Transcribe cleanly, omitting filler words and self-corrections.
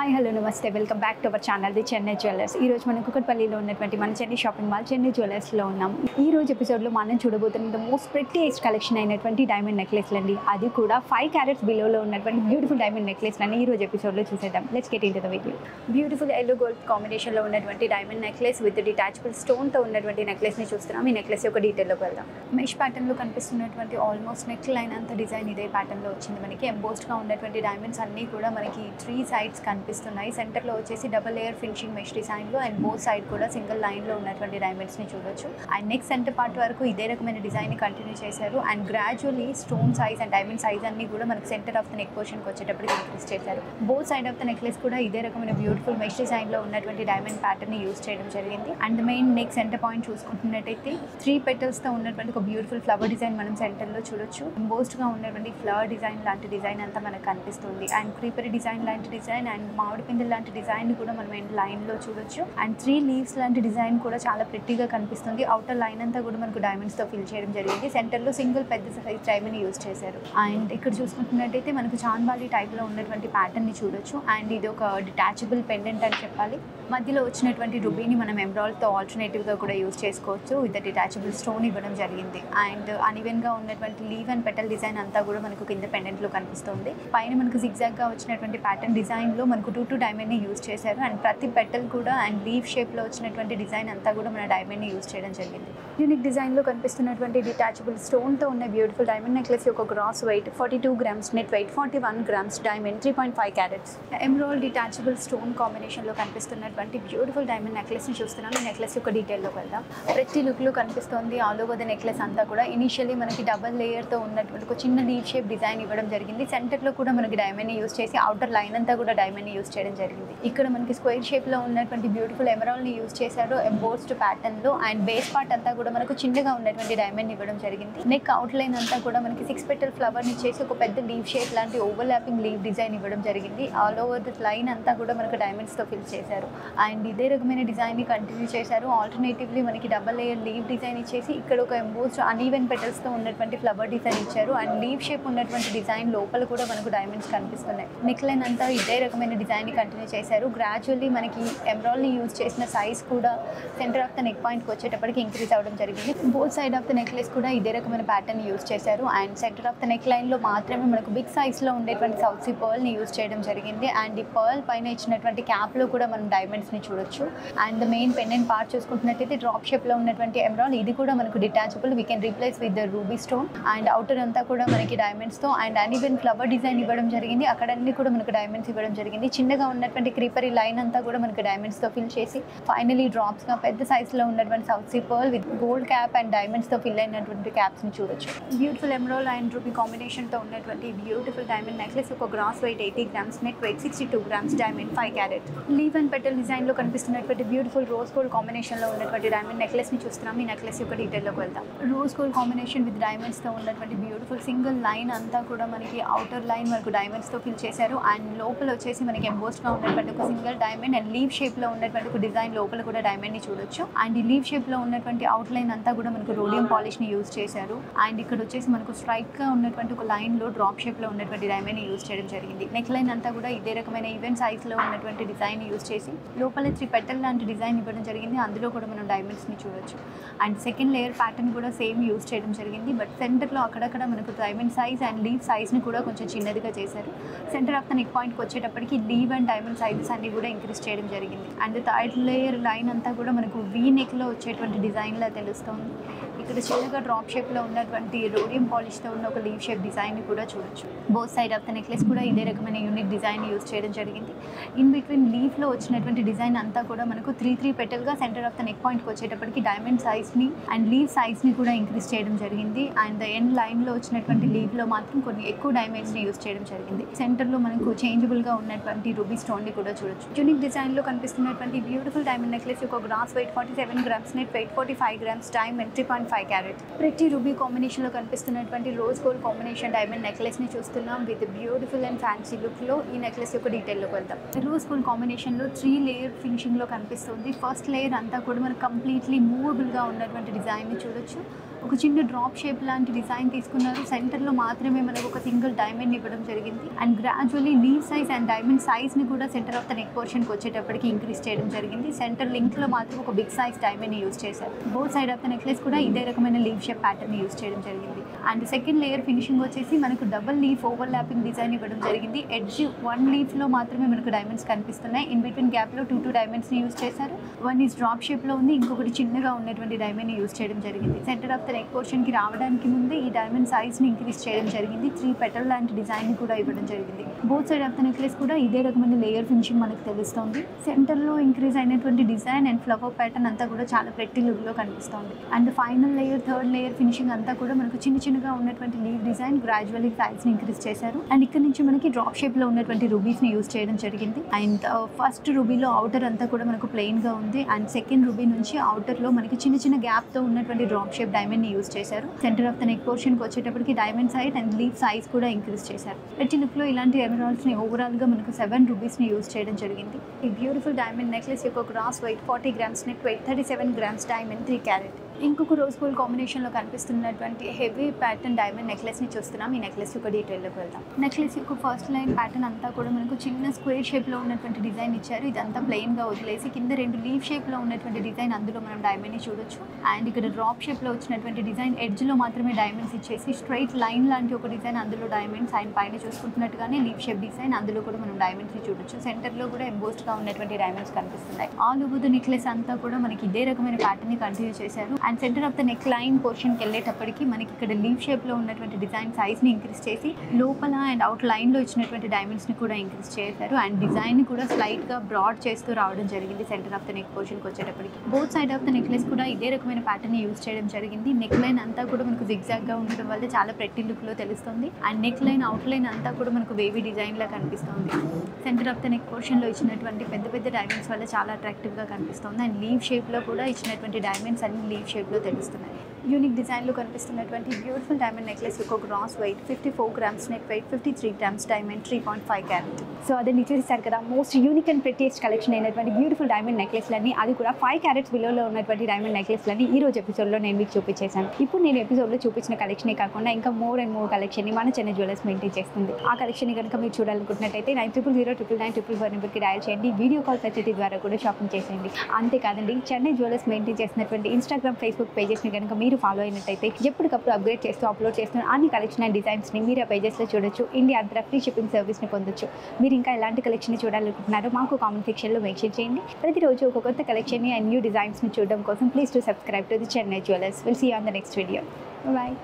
Hi hello నమస్తే welcome back to our channel the Chennai jewellers. ఈ రోజు మనం కుకట్పల్లిలో ఉన్నటువంటి మన చెన్నై షాపింగ్ మాల్ చెన్నై జ్యువెలర్స్లో ఉన్నాం. ఈ రోజు ఎపిసోడ్లో మనం చూడబోతున్న ద మోస్ట్ ప్రెట్టియెస్ట్ కలెక్షన్ అయినటువంటి డైమండ్ నెక్లెస్లు అండి. అది కూడా 5 క్యారెట్స్ బిలోలో ఉన్నటువంటి బ్యూటిఫుల్ డైమండ్ నెక్లెస్లు అని ఈ రోజు ఎపిసోడ్లో చూసేద్దాం. Let's get into the video. Beautiful yellow gold కాంబినేషన్లో ఉన్నటువంటి డైమండ్ నెక్లెస్ విత్ డిటాచబుల్ స్టోన్తో ఉన్నటువంటి నెక్లెస్ని చూస్తున్నాం. ఈ నెక్లెస్ యొక్క డీటెయిల్లోకి వెళ్దాం. మెష్ ప్యాటర్న్లో కనిపిస్తున్నటువంటి ఆల్మోస్ట్ నెక్ లైన్ అంత డిజైన్ ఇదే ప్యాటర్న్లో వచ్చింది. మనకి ఎంబోస్డ్గా ఉన్నటువంటి డైమండ్స్ అన్నీ కూడా మనకి 3 సైడ్స్ కనిపిస్తున్నాయి. సెంటర్లో వచ్చేసి డబుల్ లేయర్ ఫినిషింగ్ మెష్ డిజైన్లో అండ్ బోత్ సైడ్ కూడా సింగిల్ లైన్లో ఉన్నటువంటి డైమండ్స్ని చూడొచ్చు. అండ్ నెక్స్ట్ సెంటర్ పార్ట్ వరకు ఇదే రకమైన డిజైన్ని కంటిన్యూ చేశారు. And gradually stone size and diamond size అన్ని కూడా మనకి సెంటర్ ఆఫ్ ద నెక్ పోర్షన్కి వచ్చేటప్పటికి ఇంక్రీస్ చేశారు. Both side of the necklace కూడా ఇదే రకమైన బ్యూటిఫుల్ మెష్ డిజైన్లో ఉన్నటువంటి డైమండ్ ప్యాటర్న్ని యూస్ చేయడం జరిగింది. And main neck centre point చూసుకుంటున్నట్టయితే 3 పెటల్స్తో ఉన్నటువంటి ఒక బ్యూటిఫుల్ ఫ్లవర్ డిజైన్ మనం సెంటర్లో చూడొచ్చు. ఎంబోస్డ్గా ఉన్నటువంటి ఫ్లవర్ డిజైన్ లాంటి డిజైన్ అంతా మనకు కనిపిస్తుంది. అండ్ క్రీపర్ డిజైన్ లాంటి డిజైన్ అండ్ మామిడి పిందెల లాంటి డిజైన్ కూడా మనం లైన్లో చూడొచ్చు. అండ్ 3 లీవ్స్ లాంటి డిజైన్ కూడా చాలా ప్రెట్టీగా కనిపిస్తుంది. అవుటర్ లైన్ అంతా కూడా మనకు డైమండ్స్తో ఫిల్ చేయడం జరిగింది. సెంటర్లో సింగిల్ పెద్ద సైజ్ డైమండ్ యూస్ చేశారు. అండ్ ఇక్కడ చూసుకుంటున్నట్టయితే మనకు చాన్బాలి టైప్లో ఉన్నటువంటి ప్యాటర్న్ని చూడొచ్చు. అండ్ ఇది ఒక డిటాచబుల్ పెండెంట్ అని చెప్పాలి. మధ్యలో వచ్చినటువంటి రుబీని మనం ఎమరాల్డ్తో ఆల్టర్నేటివ్గా కూడా యూస్ చేసుకోవచ్చు. విత్ డిటాచబుల్ స్టోన్ ఇవ్వడం జరిగింది. అండ్ అన్ఈవెన్గా ఉన్నటువంటి లీవ్ అండ్ పెటల్ డిజైన్ అంతా కూడా మనకు కింద పెండెంట్లో కనిపిస్తుంది. పైన మనకు జిగ్జాగ్గా వచ్చినటువంటి ప్యాటర్న్ డిజైన్లో మనకు 2 డైమండ్ని యూస్ చేశారు. అండ్ ప్రతి పెటల్ కూడా అండ్ లీవ్ షేప్లో వచ్చినటువంటి డిజైన్ అంతా కూడా మన డైమండ్ని యూస్ చేయడం జరిగింది. యూనిక్ డిజైన్లో కనిపిస్తున్నటువంటి డిటాచబుల్ స్టోన్తో ఉన్న బ్యూటిఫుల్ డైమండ్ నెక్లెస్ యొక్క gross weight 42 grams, net weight 41 grams, diamond 3.5 carats. Emerald detachable stone కాంబినేషన్లో కనిపిస్తున్నటువంటి బ్యూటిఫుల్ డైమండ్ నెక్లెస్ని చూస్తున్నాం. ఈ నెక్లెస్ యొక్క డీటెయిల్లోకి వెళ్దాం. ప్రతి లుక్లో కనిపిస్తుంది ఆల్ ఓవర్ ద నెక్లెస్ అంతా కూడా. ఇనిషియల్లీ మనకి డబల్ లేయర్తో ఉన్నటువంటి ఒక చిన్న లీవ్ షేప్ డిజైన్ ఇవ్వడం జరిగింది. సెంటర్లో కూడా మనకి డైమండ్ని యూస్ చేసి అవుటర్ లైన్ అంతా కూడా డైమండ్ని యూస్ చేయడం జరిగింది. ఇక్కడ మనకి స్క్వేర్ షేప్లో ఉన్నటువంటి బ్యూటిఫుల్ ఎమరాల్డ్ని యూస్ చేశారు ఎంబోస్డ్ ప్యాటర్న్లో. అండ్ బేస్ పార్ట్ అంతా కూడా మనకు చిన్నగా ఉన్నటువంటి డైమండ్ ఇవ్వడం జరిగింది. నెక్ అవుట్ లైన్ అంతా కూడా మనకి 6 పెటల్ ఫ్లవర్ని చేసి ఒక పెద్ద లీవ్ షేప్ లాంటి ఓవర్లాపింగ్ లీవ్ డిజైన్ ఇవ్వడం జరిగింది. ఆల్ ఓవర్ ద లైన్ అంతా కూడా మనకు డైమండ్స్తో ఫిల్ చేశారు. అండ్ ఇదే రకమైన డిజైన్ని కంటిన్యూ చేశారు. ఆల్టర్నేటివ్లీ మనకి డబల్ లేయర్ లీవ్ డిజైన్ ఇచ్చేసి ఇక్కడ ఒక ఎంబోస్డ్ అన్ఈవెన్ పెటల్స్తో ఉన్నటువంటి ఫ్లవర్ డిజైన్ ఇచ్చారు. అండ్ లీవ్ షేప్ ఉన్నటువంటి డిజైన్ లోపల కూడా మనకు డైమండ్స్ కనిపిస్తున్నాయి. నెక్ లైన్ అంతా ఇదే రకమైన డిజైన్ని కంటిన్యూ చేశారు. గ్రాడ్యువల్లీ మనకి ఎమరాల్డ్ని యూజ్ చేసిన సైజ్ కూడా సెంటర్ ఆఫ్ ద నెక్ పాయింట్కి వచ్చేటప్పటికి ఇంక్రీజ్ అవ్వడం జరిగింది. Both side of the necklace కూడా ఇదే రకమైన ప్యాటర్న్ యూజ్ చేశారు. And centre of the neck లైన్లో మాత్రమే మనకు బిగ్ సైజ్లో ఉండేటువంటి సౌత్ సీ పర్ల్ని యూజ్ చేయడం జరిగింది. అండ్ ఈ పర్ల్ పైన ఇచ్చినటువంటి క్యాప్లో కూడా మనం డైమండ్స్ని చూడొచ్చు. And the main pendant part చూసుకుంటున్నట్టయితే డ్రాప్ షేప్లో ఉన్నటువంటి ఎమరాల్డ్ ఇది కూడా మనకు detachable. We can replace with the ruby stone. And outer అంతా కూడా మనకి డైమండ్స్తో అండ్ అన్ఈవెన్ ఫ్లవర్ డిజైన్ ఇవ్వడం జరిగింది. అక్కడన్నీ కూడా మనకు డైమండ్స్ ఇవ్వడం జరిగింది. చిన్నగా ఉన్నటువంటి క్రీపరీ లైన్ అంతా కూడా మనకు డైమండ్స్తో ఫిల్ చేసి ఫైనలీ డ్రాప్స్గా పెద్ద సైజ్లో ఉన్నటువంటి south sea pearl with gold cap and డైమండ్స్తో ఫిల్ అయినటువంటి క్యాప్స్ని చూడొచ్చు. బ్యూటిఫుల్ ఎమరాల్డ్ అండ్ రూబీ కాంబినేషన్తో ఉన్నటువంటి బ్యూటిఫుల్ డైమండ్ నెక్లెస్ ఒక gross weight 80 grams, net weight 62 grams, diamond 5 carat. Leaf and petal డిజైన్లో కనిపిస్తున్నటువంటి బ్యూటిఫుల్ రోజ్ గోల్డ్ కాంబినేషన్లో ఉన్నటువంటి డైమండ్ నెక్లెస్ని చూస్తున్నాం. ఈ నెక్లెస్ యొక్క డీటెయిల్లోకి వెళ్తాం. రోజ్ గోల్డ్ కాంబినేషన్ విత్ డైమండ్స్తో ఉన్నటువంటి బ్యూటిఫుల్ సింగిల్ లైన్ అంతా కూడా మనకి అవుటర్ లైన్ వరకు డైమండ్స్తో ఫిల్ చేశారు. అండ్ లోపల వచ్చేసి మనకి ఎంబోస్డ్గా ఉన్నటువంటి ఒక సింగిల్ డైమండ్ అండ్ లీవ్ షేప్లో ఉన్నటువంటి ఒక డిజైన్ లోపల కూడా డైమండ్ని చూడొచ్చు. అండ్ ఈ లీవ్ షేప్లో ఉన్నటువంటి అవుట్ లైన్ అంతా కూడా మనకు రోడియం పాలిష్ని యూజ్ చేశారు. అండ్ ఇక్కడ వచ్చేసి మనకు స్ట్రైట్గా ఉన్నటువంటి ఒక లైన్లో డ్రాప్ షేప్లో ఉన్నటువంటి డైమండ్ని యూజ్ చేయడం జరిగింది. నెక్ లైన్ అంతా కూడా ఇదే రకమైన ఈవెంట్ సైజ్లో ఉన్నటువంటి డిజైన్ యూజ్ చేసి లోపల 3 పెటల్ లాంటి డిజైన్ ఇవ్వడం జరిగింది. అందులో కూడా మనం డైమండ్స్ని చూడొచ్చు. అండ్ సెకండ్ లేయర్ ప్యాటర్న్ కూడా సేమ్ యూజ్ చేయడం జరిగింది. బట్ సెంటర్లో అక్కడక్కడ మనకు డైమండ్ సైజ్ అండ్ లీవ్ సైజ్ని కూడా కొంచెం చిన్నదిగా చేశారు. సెంటర్ ఆఫ్ ద నెక్ పాయింట్కి వచ్చేటప్పటికి లీవ్ అండ్ డైమండ్ సైజెస్ అన్ని కూడా ఇంక్రీజ్ చేయడం జరిగింది. అండ్ థర్డ్ లేయర్ లైన్ అంతా కూడా మనకు వీ నెక్లో వచ్చేటువంటి డిజైన్లా తెలుస్తుంది. ఇక్కడ చిన్నగా డ్రాప్ షేప్లో ఉన్నటువంటి రోడియం పాలిష్తో ఉన్న ఒక లీవ్ షేప్ డిజైన్ని కూడా చూడొచ్చు. Both side of the necklace కూడా ఇదే రకమైన యూనిక్ డిజైన్ యూజ్ చేయడం జరిగింది. ఇన్ బిట్వీన్ లీఫ్లో వచ్చినటువంటి డిజైన్ అంతా కూడా మనకు 3 పెటల్గా సెంటర్ ఆఫ్ ద నెక్ పాయింట్కి వచ్చేటప్పటికి డైమండ్ సైజ్ని అండ్ లీవ్ సైజ్ని కూడా ఇంక్రీజ్ చేయడం జరిగింది. అండ్ ద ఎండ్ లైన్లో వచ్చినటువంటి లీవ్లో మాత్రం కొన్ని ఎక్కువ డైమండ్స్ని యూజ్ చేయడం జరిగింది. సెంటర్లో మనకు చేంజబుల్గా ఉన్నటువంటి రూబీ స్టోన్ని కూడా చూడొచ్చు. యూనిక్ డిజైన్లో కనిపిస్తున్నటువంటి బ్యూటిఫుల్ డైమండ్ నెక్లెస్ యొక్క gross weight 47 grams, net weight 45 grams, diamond 3.5 carat. ప్రతి రూబీ కాంబినేషన్లో కనిపిస్తున్నటువంటి రోజ్ గోల్డ్ కాంబినేషన్ డైమండ్ నెక్లెస్ని చూస్తున్నాం విత్ బ్యూటిఫుల్ అండ్ ఫ్యాన్సీ లుక్లో. ఈ నెక్లెస్ యొక్క డీటెయిల్లోకి వెళ్తాం. రోజ్ గోల్డ్ కాంబినేషన్లో 3 లేయర్ ఫినిషింగ్లో కనిపిస్తుంది. ఫస్ట్ లేయర్ అంతా కూడా మనకు కంప్లీట్లీ మూవబుల్గా ఉన్నటువంటి డిజైన్ని చూడొచ్చు. ఒక చిన్న డ్రాప్ షేప్ లాంటి డిజైన్ తీసుకున్నారు. సెంటర్లో మాత్రమే మనకు ఒక సింగిల్ డైమండ్ ఇవ్వడం జరిగింది. And gradually leaf size and diamond సైజ్ని కూడా సెంటర్ ఆఫ్ ద నెక్ పోర్షన్కి వచ్చేటప్పటికి ఇంక్రీజ్ చేయడం జరిగింది. సెంటర్ లింక్లో మాత్రం ఒక బిగ్ సైజ్ డైమండ్ని యూజ్ చేశారు. Both side of the necklace కూడా ఇదే రకమైన లీవ్ షేప్ ప్యాటర్న్ యూజ్ చేయడం జరిగింది. అండ్ సెకండ్ లేయర్ ఫినిషింగ్ వచ్చేసి మనకు double leaf over lapping design ఇవ్వడం జరిగింది. ఎడ్జ్ 1 లీఫ్లో మాత్రమే మనకు డైమండ్స్ కనిపిస్తున్నాయి. ఇన్ బిట్వీన్ గ్యాప్లో 2 డైమండ్స్ని యూజ్ చేశారు. వన్ ఈజ్ డ్రాప్ షేప్లో ఉంది, ఇంకొకటి చిన్నగా ఉన్నటువంటి డైమండ్ని యూజ్ చేయడం జరిగింది. సెంటర్ ఆఫ్ ద నెక్ పోర్షన్కి రావడానికి ముందే ఈ డైమండ్ సైజ్ని ఇంక్రీజ్ చేయడం జరిగింది. 3 పెటల్ లాంటి డిజైన్ కూడా ఇవ్వడం జరిగింది. Both side of the necklace కూడా ఇదే రకమైన లేయర్ ఫినిషింగ్ మనకు తెలుస్తుంది. సెంటర్లో ఇంక్రీజ్ అయినటువంటి డిజైన్ అండ్ ఫ్లవర్ ప్యాటర్న్ అంతా కూడా చాలా ప్రెట్టి లుక్లో కనిపిస్తుంది. And final layer, third layer finishing అంతా కూడా మనకు చిన్నగా ఉన్నటువంటి లీవ్ డిజైన్ గ్రాడ్యువల్లీ సైజ్ని ఇంక్రీజ్ చేశారు. అండ్ ఇక్కడ నుంచి మనకి డ్రాప్ షేప్లో ఉన్నటువంటి రూబీస్ని యూజ్ చేయడం జరిగింది. అండ్ ఫస్ట్ రూబీలో అవుటర్ అంతా కూడా మనకు ప్లెయిన్గా ఉంది. అండ్ సెకండ్ రూబీ నుంచి అవుటర్లో మనకి చిన్న గ్యాప్తో ఉన్నటువంటి డ్రాప్ షేప్ డైమండ్ని యూజ్ చేశారు. సెంటర్ ఆఫ్ ద నెక్ పోర్షన్కి వచ్చేటప్పటికి diamond size and leave size కూడా ఇంక్రీజ్ చేశారు. ప్రతి లుక్లో ఇలాంటి ఎమరాల్డ్స్ని ఓవరాల్గా మనకు 7 రూబీస్ని యూజ్ చేయడం జరిగింది. ఈ బ్యూటిఫుల్ డైమండ్ నెక్లెస్ యొక్క gross weight 40 grams, net weight 37 grams, diamond 3 carat. ఇంకొక రోజ్ గోల్డ్ కాంబినేషన్లో కనిపిస్తున్నటువంటి హెవీ ప్యాటర్న్ డైమండ్ నెక్లెస్ని చూస్తున్నాం. ఈ నెక్లెస్ యొక్క డీటెయిల్లోకి వెళ్దాం. నెక్లెస్ యొక్క ఫస్ట్ లైన్ ప్యాటర్న్ అంతా కూడా మనకు చిన్న స్క్వేర్ షేప్లో ఉన్నటువంటి డిజైన్ ఇచ్చారు. ఇదంతా ప్లెయిన్గా వదిలేసి కింద 2 లీవ్ షేప్లో ఉన్నటువంటి డిజైన్, అందులో మనం డైమండ్ని చూడొచ్చు. అండ్ ఇక్కడ డ్రాప్ షేప్లో వచ్చినటువంటి డిజైన్ ఎడ్జ్లో మాత్రమే డైమండ్స్ ఇచ్చేసి స్ట్రైట్ లైన్ లాంటి ఒక డిజైన్, అందులో డైమండ్స్. అండ్ పైన చూసుకుంటున్నట్టుగానే లీవ్ షేప్ డిజైన్, అందులో కూడా మనం డైమండ్స్ని చూడొచ్చు. సెంటర్లో కూడా ఎంబోస్డ్గా ఉన్నటువంటి డైమండ్స్ కనిపిస్తున్నాయి. ఆల్ ఓవర్ ద నెక్లెస్ అంతా కూడా మనకి ఇదే రకమైన ప్యాటర్న్ని కంటిన్యూ చేశారు. And centre of the neckline పోర్షన్కి వెళ్ళేటప్పటికి మనకి ఇక్కడ లీవ్ షేప్లో ఉన్నటువంటి డిజైన్ సైజ్ని ఇంక్రీజ్ చేసి లోపల అండ్ అవుట్ లైన్లో ఇచ్చినటువంటి డైమండ్స్ని కూడా ఇంక్రీజ్ చేశారు. అండ్ డిజైన్ని కూడా స్లైట్గా బ్రాడ్ చేస్తూ రావడం జరిగింది. సెంటర్ ఆఫ్ ద నెక్ పోర్షన్కి వచ్చేటప్పటికి both side of the necklace కూడా ఇదే రకమైన ప్యాటర్న్ని యూజ్ చేయడం జరిగింది. నెక్ లైన్ అంతా కూడా మనకు జిగ్జాగ్గా ఉండడం వల్ల చాలా ప్రెట్టి లుక్లో తెలుస్తుంది. And neck line, out line అంతా కూడా మనకు వేవీ డిజైన్లా కనిపిస్తుంది. సెంటర్ ఆఫ్ ద నెక్ పోర్షన్లో ఇచ్చినటువంటి పెద్ద డైమండ్స్ వల్ల చాలా అట్రాక్టివ్గా కనిపిస్తుంది. అండ్ లీవ్ షేప్లో కూడా ఇచ్చినటువంటి డైమండ్స్ అన్ని లీవ్ షేప్లో తెలుస్తున్నాయి. యూనిక్ డిజైన్లో కనిపిస్తున్నటువంటి బ్యూటిఫుల్ డైమండ్ నెక్లెస్ యొక్క gross weight 54 grams, net weight 53 grams, diamond 3.5 carat. So అదే చూసేసారు కదా, most unique and prettiest collection అయినటువంటి బ్యూటిఫుల్ డైమండ్ నెక్లెస్లన్నీ, అది కూడా 5 క్యారెట్స్ బిలోలో ఉన్నటువంటి డైమండ్ నెక్లెస్లన్నీ ఈ రోజు ఎపిసోడ్లో నేను మీకు చూపించేశాను. ఇప్పుడు నేను ఎపిసోడ్లో చూపించిన కలెక్షనే కాకుండా ఇంకా మోర్ అండ్ మోర్ కలెక్షన్ని మన చెన్నై జ్యువెలర్స్ మెయింటైన్ చేస్తుంది. ఆ కలెక్షన్ కనుక మీరు చూడాలనుకుంటున్నట్టయితే 90009999 నెంబర్కి డయల్ చేయండి. వీడియో కాల్ ఫెసిలిటీ ద్వారా కూడా షాపింగ్ చేసేయండి. అంతేకాదండి, చెన్నై జ్యువెలర్స్ మెయింటైన్ చేసినటువంటి ఇన్స్టాగ్రామ్, ఫేస్బుక్ పేజెస్ని కనుక మీరు ఫాలో అయినట్టయితే ఎప్పటికప్పుడు అప్గ్రేడ్ చేస్తూ అప్లోడ్ చేస్తున్న అన్ని కలెక్షన్ అండ్ డిజైన్స్ని మీరు ఆ పేజెస్లో చూడొచ్చు. ఇండియా అంతా ఫ్రీ షిప్పింగ్ సర్వీస్ని పొందొచ్చు. మీరు ఇంకా ఎలాంటి కలెక్షన్ చూడాలనుకుంటున్నారో మాకు కామెంట్ సెక్షన్లో మెన్షన్ చేయండి. ప్రతిరోజు ఒక కొత్త కలెక్షన్ని అండ్ న్యూ డిజైన్స్ని చూడడం కోసం please to subscribe to the Chennai jewellers. Will see you on the next video. Bye.